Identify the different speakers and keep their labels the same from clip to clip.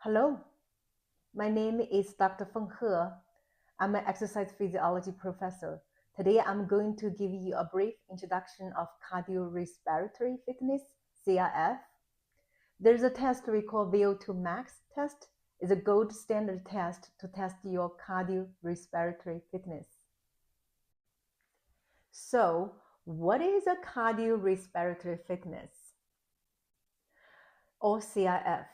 Speaker 1: Hello, my name is Dr. Feng He. I'm an exercise physiology professor. Today I'm going to give you a brief introduction of cardiorespiratory fitness, CRF. There's a test we call VO2max test. It's a gold standard test to test your cardiorespiratory fitness. So, what is a cardiorespiratory fitness, or CRF?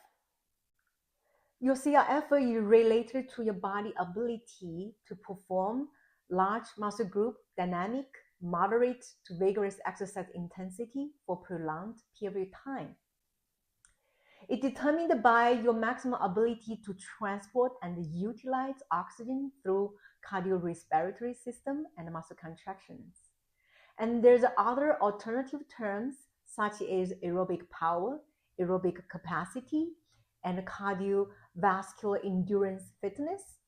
Speaker 1: Your CRF is related to your body ability to perform large muscle group dynamic, moderate to vigorous exercise intensity for prolonged period of time. It's determined by your maximum ability to transport and utilize oxygen through cardiorespiratory system and muscle contractions. And there's other alternative terms such as aerobic power, aerobic capacity, and cardiovascular endurance fitness.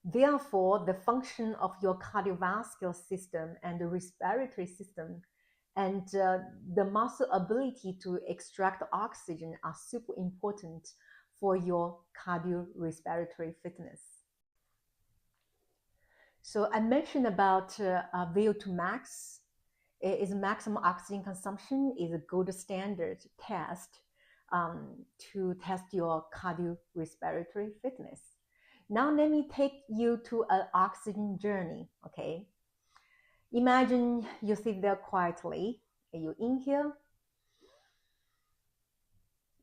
Speaker 1: Therefore, the function of your cardiovascular system and the respiratory system and the muscle ability to extract oxygen are super important for your cardiorespiratory fitness. So I mentioned about VO2max is maximum oxygen consumption is a gold standard test to test your cardiorespiratory fitness. Now let me take you to an oxygen journey, okay? Imagine you sit there quietly and you inhale,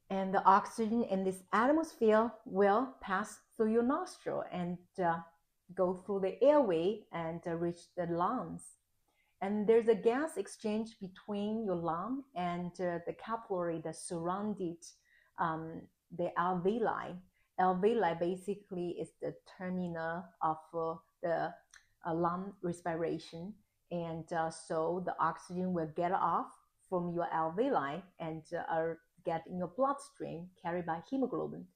Speaker 1: and the oxygen in this atmosphere will pass through your nostril and go through the airway and reach the lungs. And there's a gas exchange between your lung and the capillary that surrounded the alveoli. Alveoli basically is the terminal of the lung respiration. And so the oxygen will get off from your alveoli and get in your bloodstream carried by hemoglobin.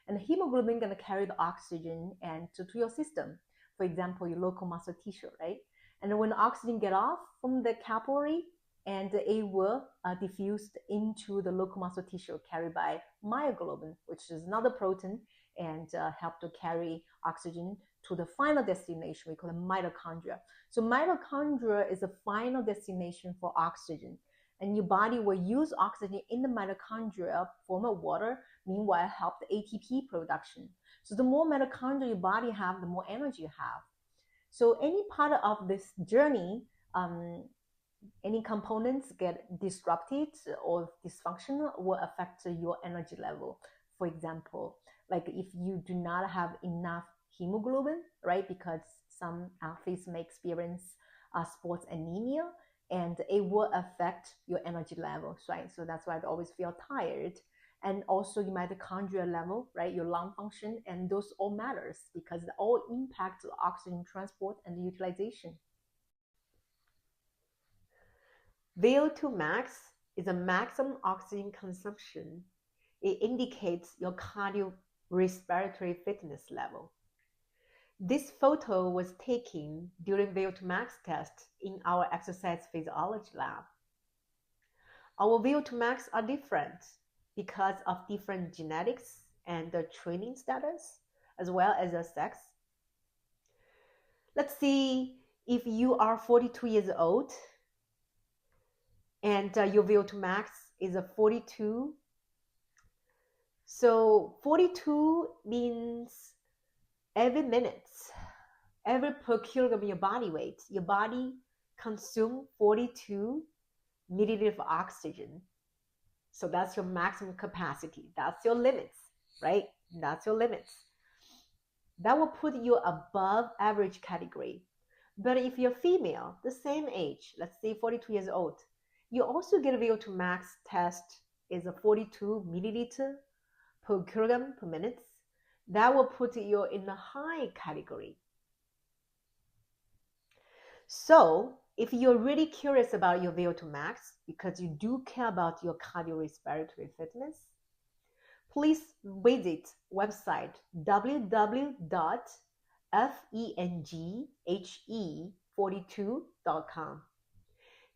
Speaker 1: And hemoglobin going to carry the oxygen and to your system. For example, your local muscle tissue, right? And when the oxygen get off from the capillary, and it will diffuse into the local muscle tissue carried by myoglobin, which is another protein, and help to carry oxygen to the final destination. We call it mitochondria. So mitochondria is the final destination for oxygen. And your body will use oxygen in the mitochondria, form of water, meanwhile help the ATP production. So the more mitochondria your body have, the more energy you have. So any part of this journey, any components get disrupted or dysfunctional will affect your energy level. For example, like if you do not have enough hemoglobin, right? Because some athletes may experience sports anemia, and it will affect your energy levels, right? So that's why I always feel tired. And also your mitochondrial level, right? Your lung function, and those all matters because they all impact the oxygen transport and utilization. VO2max is a maximum oxygen consumption. It indicates your cardiorespiratory fitness level. This photo was taken during VO2max test in our exercise physiology lab. Our VO2max are different because of different genetics and the training status, as well as the sex. Let's see if you are 42 years old and your VO2max is a 42. So 42 means every minute, every per kilogram of your body weight, your body consumes 42 milliliters of oxygen. So that's your maximum capacity. That's your limits, right? That's your limits. That will put you above average category. But if you're female, the same age, let's say 42 years old, you also get a VO2max test is a 42 milliliter per kilogram per minute. That will put you in the high category. So if you're really curious about your VO2max, because you do care about your cardiorespiratory fitness, please visit website www.fenghe42.com.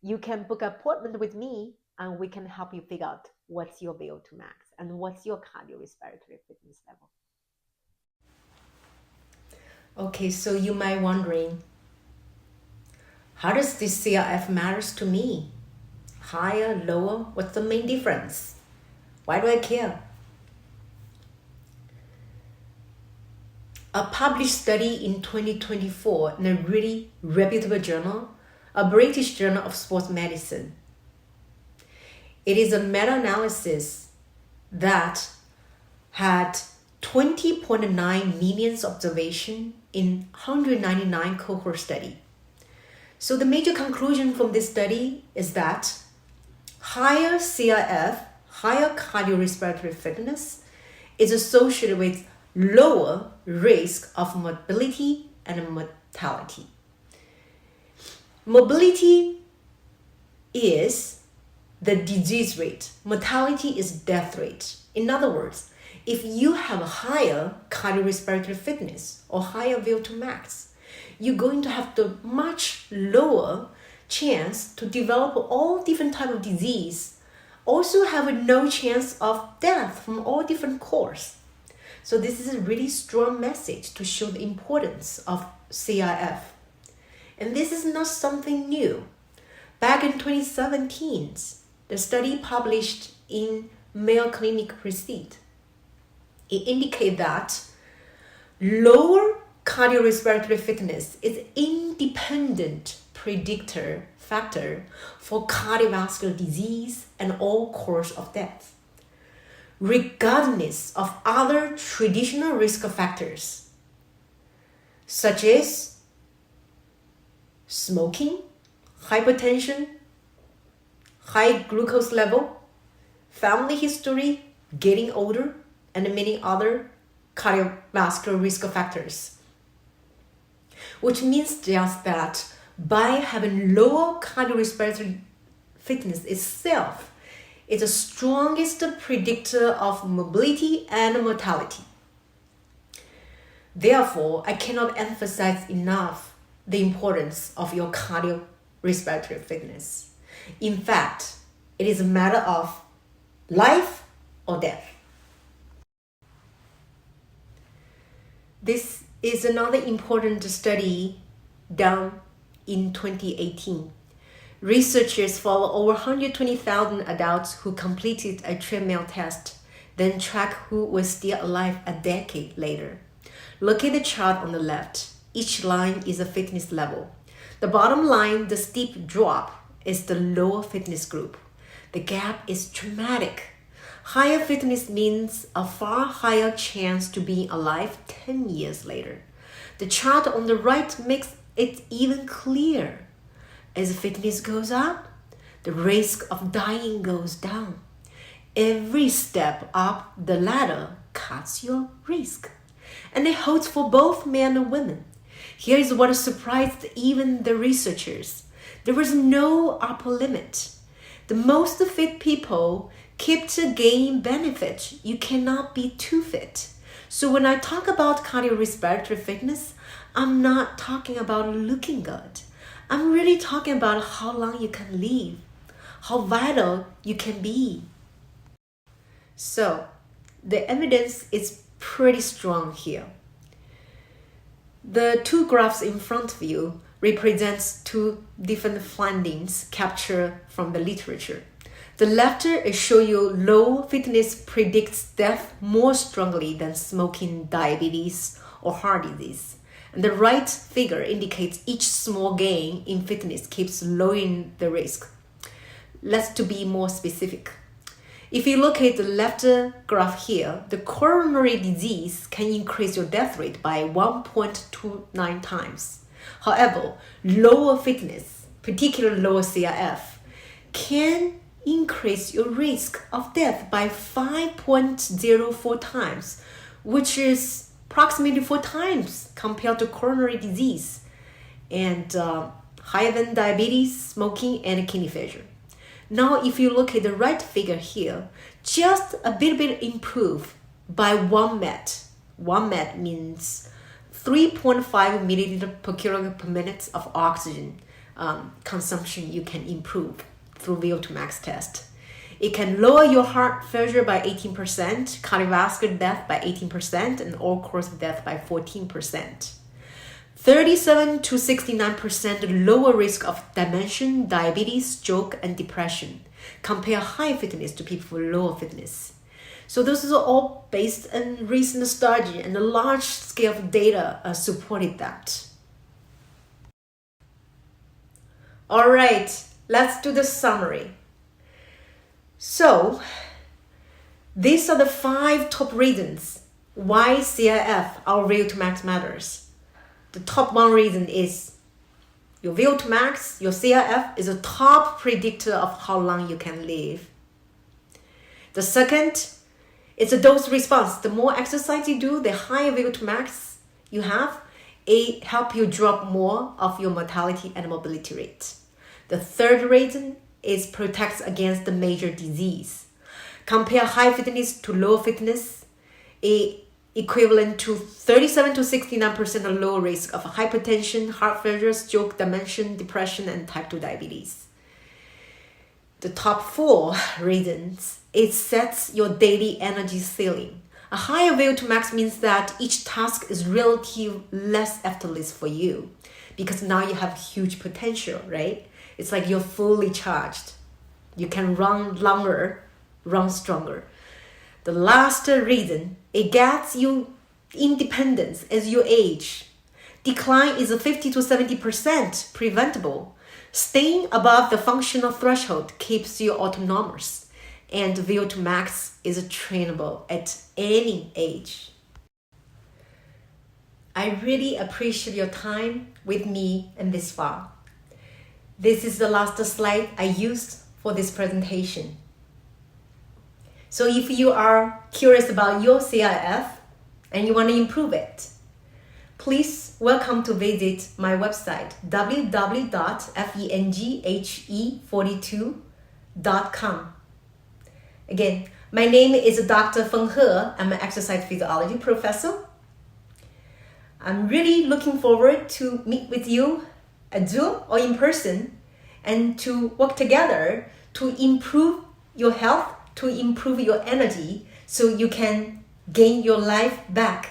Speaker 1: You can book an appointment with me and we can help you figure out what's your VO2 max and what's your cardiorespiratory fitness level.
Speaker 2: Okay, so you might wondering, how does this CRF matters to me? Higher, lower, what's the main difference? Why do I care? A published study in 2024 in a really reputable journal, a British Journal of Sports Medicine. It is a meta-analysis that had 20.9 million observations in 199 cohort study. So the major conclusion from this study is that higher CRF, higher cardiorespiratory fitness, is associated with lower risk of morbidity and mortality. Morbidity is the disease rate. Mortality is death rate. In other words, if you have a higher cardiorespiratory fitness or higher VO2 max, you're going to have the much lower chance to develop all different type of disease. Also have a no chance of death from all different causes. So this is a really strong message to show the importance of CRF. And this is not something new. Back in 2017, the study published in Mayo Clinic Receipt, it indicates that lower cardiorespiratory fitness is an independent predictor factor for cardiovascular disease and all cause of death, regardless of other traditional risk factors, such as smoking, hypertension, high glucose level, family history, getting older, and many other cardiovascular risk factors. Which means just that by having lower cardiorespiratory fitness itself, is the strongest predictor of mobility and mortality. Therefore, I cannot emphasize enough the importance of your cardiorespiratory fitness. In fact, it is a matter of life or death. This is another important study done in 2018. Researchers followed over 120,000 adults who completed a treadmill test, then tracked who was still alive a decade later. Look at the chart on the left. Each line is a fitness level. The bottom line, the steep drop, is the lower fitness group. The gap is dramatic. Higher fitness means a far higher chance to be alive 10 years later. The chart on the right makes it even clearer. As fitness goes up, the risk of dying goes down. Every step up the ladder cuts your risk. And it holds for both men and women. Here is what surprised even the researchers. There was no upper limit. The most fit people keep to gain benefit. You cannot be too fit. So when I talk about cardiorespiratory fitness, I'm not talking about looking good. I'm really talking about how long you can live, how vital you can be. So the evidence is pretty strong here. The two graphs in front of you represents two different findings captured from the literature. The left is show you low fitness predicts death more strongly than smoking, diabetes, or heart disease. And the right figure indicates each small gain in fitness keeps lowering the risk. Let's to be more specific. If you look at the left graph here, the coronary disease can increase your death rate by 1.29 times. However, lower fitness, particularly lower CRF, can increase your risk of death by 5.04 times, which is approximately 4 times compared to coronary disease, and higher than diabetes, smoking, and kidney failure. Now, if you look at the right figure here, just a bit improved by 1 met. 1 met means 3.5 milliliter per kilogram per minute of oxygen consumption you can improve through VO2max test. It can lower your heart failure by 18%, cardiovascular death by 18%, and all-cause death by 14%. 37 to 69% lower risk of dementia, diabetes, stroke, and depression. Compare high fitness to people with lower fitness. So those are all based on recent study, and a large scale of data supported that. All right, let's do the summary. So these are the 5 top reasons why CIF, our VO2max, matters. The top 1 reason is your VO2max, your CIF, is a top predictor of how long you can live. The second, it's a dose response. The more exercise you do, the higher VO2max you have, it helps you drop more of your mortality and mobility rate. The third reason is protects against the major disease. Compare high fitness to low fitness, equivalent to 37 to 69% lower risk of hypertension, heart failure, stroke, dementia, depression, and type 2 diabetes. The top 4 reasons, it sets your daily energy ceiling. A higher VO2max means that each task is relatively less effortless for you because now you have huge potential, right? It's like you're fully charged. You can run longer, run stronger. The last reason, it gets you independence as you age. Decline is 50 to 70% preventable. Staying above the functional threshold keeps you autonomous. And VO2max is trainable at any age. I really appreciate your time with me and this far. This is the last slide I used for this presentation. So if you are curious about your CIF and you want to improve it, please welcome to visit my website, www.fenghe42.com. Again, my name is Dr. Feng He. I'm an exercise physiology professor. I'm really looking forward to meet with you at Zoom or in person and to work together to improve your health, to improve your energy so you can gain your life back.